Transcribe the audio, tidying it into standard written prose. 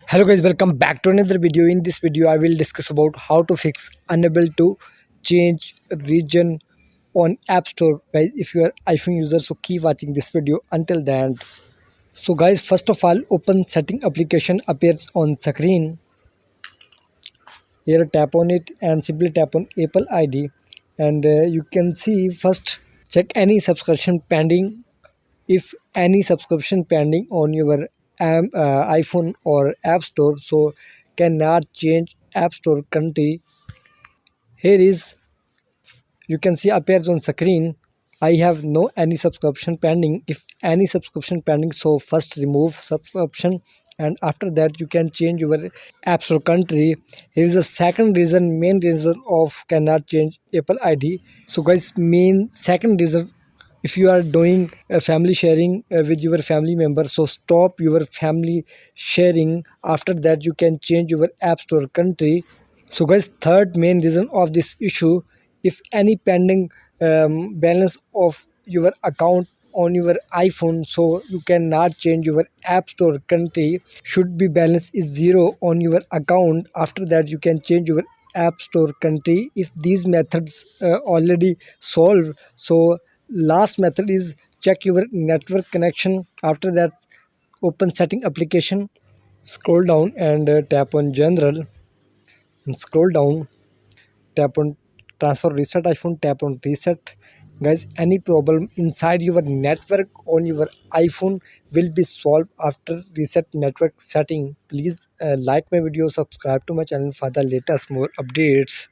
Hello guys, welcome back to another video. In this video I will discuss about how to fix unable to change region on App Store. Guys, if you are iPhone user, so keep watching this video until the end. So guys, first of all, open setting application appears on screen. Here tap on it and simply tap on Apple ID, and you can see first check any subscription pending. If any subscription pending on your iPhone or App Store, so cannot change App Store country. Here is, you can see appears on screen. I have no any subscription pending. If any subscription pending, so first remove subscription, and after that you can change your App Store country. Here is the second reason, main reason of cannot change Apple ID. So guys, main second reason, if you are doing family sharing with your family member, so stop your family sharing. After that you can change your App Store country. So guys, third main reason of this issue, if any pending balance of your account on your iPhone, so you cannot change your App Store country. Should be balance is zero on your account. After that you can change your App Store country. If these methods already solved, so last method is check your network connection. After that, open setting application, scroll down and tap on general, and scroll down, tap on transfer reset iPhone, tap on reset. Guys, any problem inside your network on your iPhone will be solved after reset network setting. Please like my video, subscribe to my channel for the latest more updates.